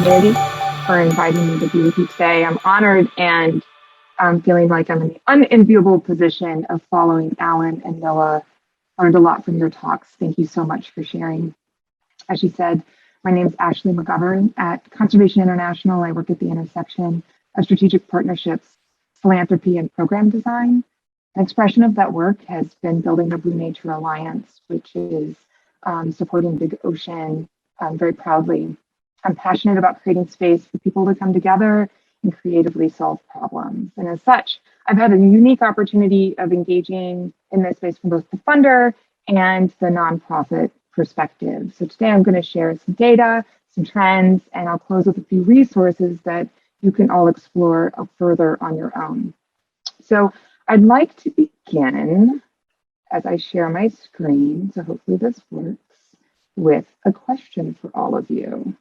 community for inviting me to be with you today. I'm honored and I'm feeling like I'm in the unenviable position of following Alan and Noah. Learned a lot from your talks. Thank you so much for sharing. As she said, my name is Ashleigh McGovern at Conservation International. I work at the intersection of strategic partnerships, philanthropy, and program design. An expression of that work has been building the Blue Nature Alliance, which is supporting Big Ocean very proudly. I'm passionate about creating space for people to come together and creatively solve problems. And as such, I've had a unique opportunity of engaging in this space from both the funder and the nonprofit perspective. So today I'm going to share some data, some trends, and I'll close with a few resources that you can all explore further on your own. So I'd like to begin as I share my screen, so hopefully this works, with a question for all of you.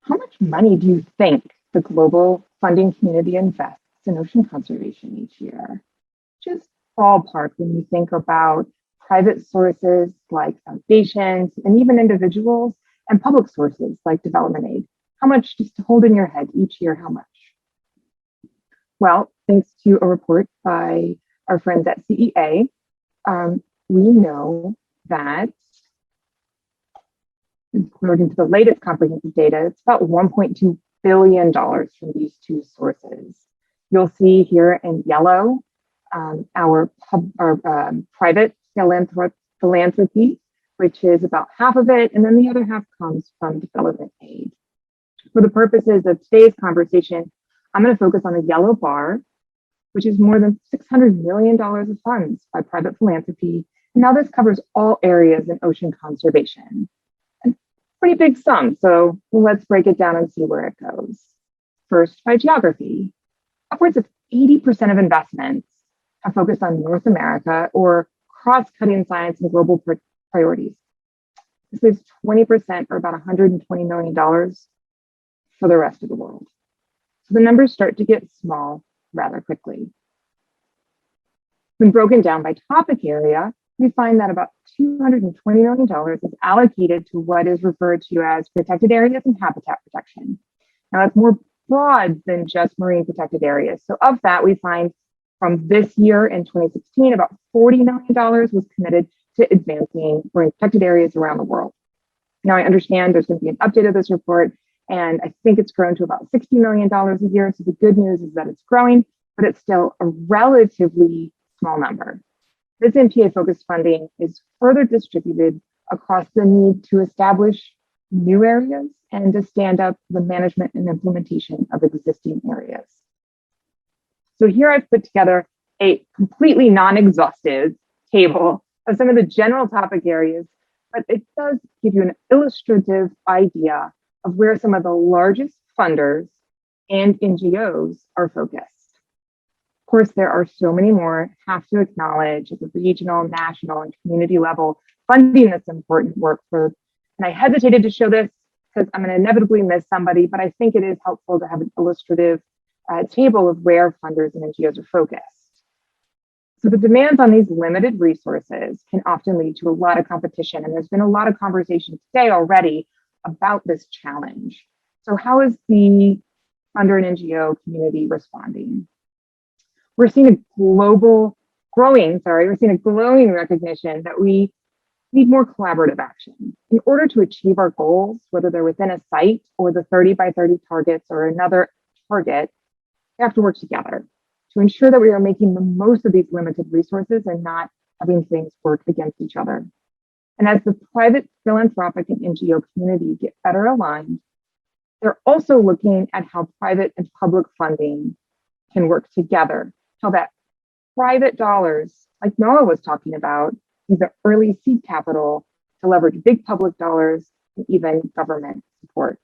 How much money do you think the global funding community invests in ocean conservation each year? Just ballpark when you think about private sources like foundations and even individuals, and public sources like development aid. How much, just to hold in your head each year, how much? Well, thanks to a report by our friends at CEA, we know that, according to the latest comprehensive data, it's about $1.2 billion from these two sources. You'll see here in yellow our private philanthropy, which is about half of it, and then the other half comes from development aid. For the purposes of today's conversation, I'm going to focus on the yellow bar, which is more than $600 million of funds by private philanthropy. And now this covers all areas in ocean conservation. And pretty big sum, so let's break it down and see where it goes. First, by geography. Upwards of 80% of investments have focused on North America or cross-cutting science and global priorities. This leaves 20%, or about $120 million, for the rest of the world. So the numbers start to get small rather quickly. When broken down by topic area, we find that about $220 million is allocated to what is referred to as protected areas and habitat protection. Now that's more broad than just marine protected areas. So of that, we find from this year in 2016, about $40 million was committed to advancing marine protected areas around the world. Now I understand there's going to be an update of this report, and I think it's grown to about $60 million a year. So the good news is that it's growing, but it's still a relatively small number. This MPA-focused funding is further distributed across the need to establish new areas and to stand up the management and implementation of existing areas. So here I've put together a completely non-exhaustive table of some of the general topic areas, but it does give you an illustrative idea of where some of the largest funders and NGOs are focused. Of course, there are so many more. Have to acknowledge at the regional, national, and community level funding this important work for. And I hesitated to show this because I'm going to inevitably miss somebody, but I think it is helpful to have an illustrative table of where funders and NGOs are focused. So the demands on these limited resources can often lead to a lot of competition, and there's been a lot of conversation today already about this challenge. So how is the funder and NGO community responding? We're seeing a growing recognition that we need more collaborative action. In order to achieve our goals, whether they're within a site or the 30 by 30 targets or another target, we have to work together to ensure that we are making the most of these limited resources and not having things work against each other. And as the private philanthropic and NGO community get better aligned, they're also looking at how private and public funding can work together, how that private dollars, like Noah was talking about, use the early seed capital to leverage big public dollars and even government support.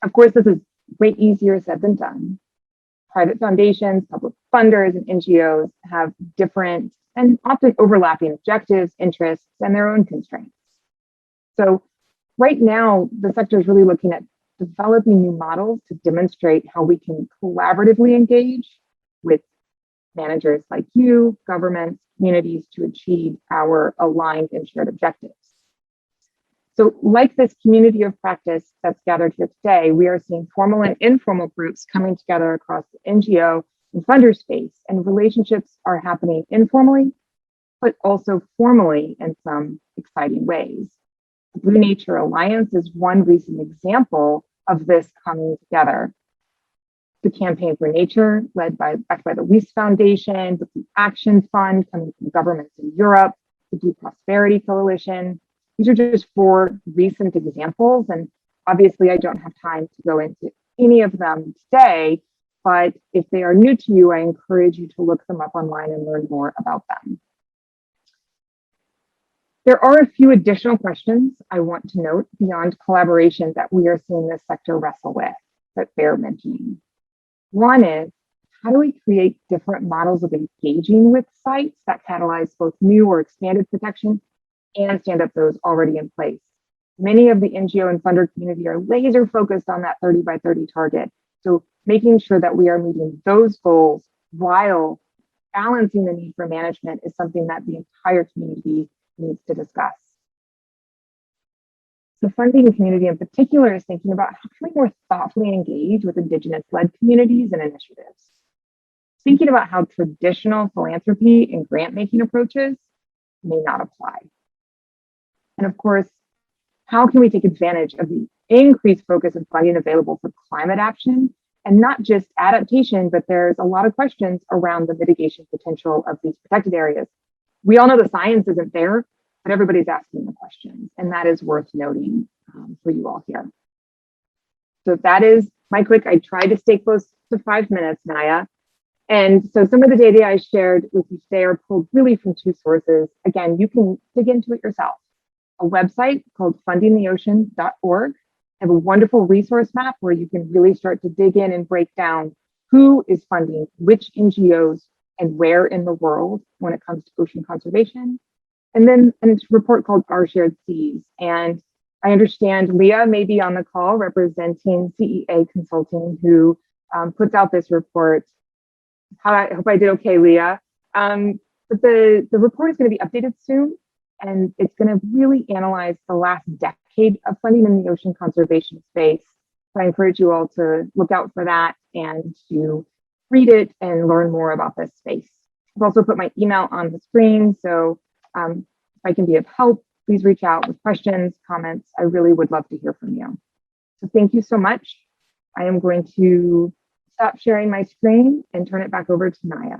Of course, this is way easier said than done. Private foundations, public funders, and NGOs have different and often overlapping objectives, interests, and their own constraints. So right now, the sector is really looking at developing new models to demonstrate how we can collaboratively engage with managers like you, governments, communities to achieve our aligned and shared objectives. So like this community of practice that's gathered here today, we are seeing formal and informal groups coming together across the NGO and funder space, and relationships are happening informally, but also formally in some exciting ways. The Blue Nature Alliance is one recent example of this coming together. The Campaign for Nature, backed by the Weiss Foundation, the Blue Action Fund coming from governments in Europe, the Blue Prosperity Coalition. These are just 4 recent examples, and obviously I don't have time to go into any of them today, but if they are new to you, I encourage you to look them up online and learn more about them. There are a few additional questions I want to note beyond collaboration that we are seeing this sector wrestle with that bear mentioning. One is, how do we create different models of engaging with sites that catalyze both new or expanded protection and stand up those already in place? Many of the NGO and funder community are laser focused on that 30 by 30 target. So making sure that we are meeting those goals while balancing the need for management is something that the entire community needs to discuss. The funding community in particular is thinking about how can we more thoughtfully engage with Indigenous-led communities and initiatives. Thinking about how traditional philanthropy and grant-making approaches may not apply. And of course, how can we take advantage of the increased focus of funding available for climate action, and not just adaptation, but there's a lot of questions around the mitigation potential of these protected areas. We all know the science isn't there, but everybody's asking the questions, and that is worth noting for you all here. So that is my quick. I tried to stay close to 5 minutes, Naya. And so some of the data I shared with you today are pulled really from 2 sources. Again, you can dig into it yourself. A website called fundingtheocean.org. I have a wonderful resource map where you can really start to dig in and break down who is funding which NGOs and where in the world when it comes to ocean conservation. And then a report called Our Shared Seas. And I understand Leah may be on the call representing CEA Consulting, who puts out this report. I hope I did okay, Leah. But the report is going to be updated soon, and it's going to really analyze the last decade of funding in the ocean conservation space. So I encourage you all to look out for that and to read it and learn more about this space. I've also put my email on the screen, so if I can be of help, please reach out with questions, comments. I really would love to hear from you. So thank you so much. I am going to stop sharing my screen and turn it back over to Naya.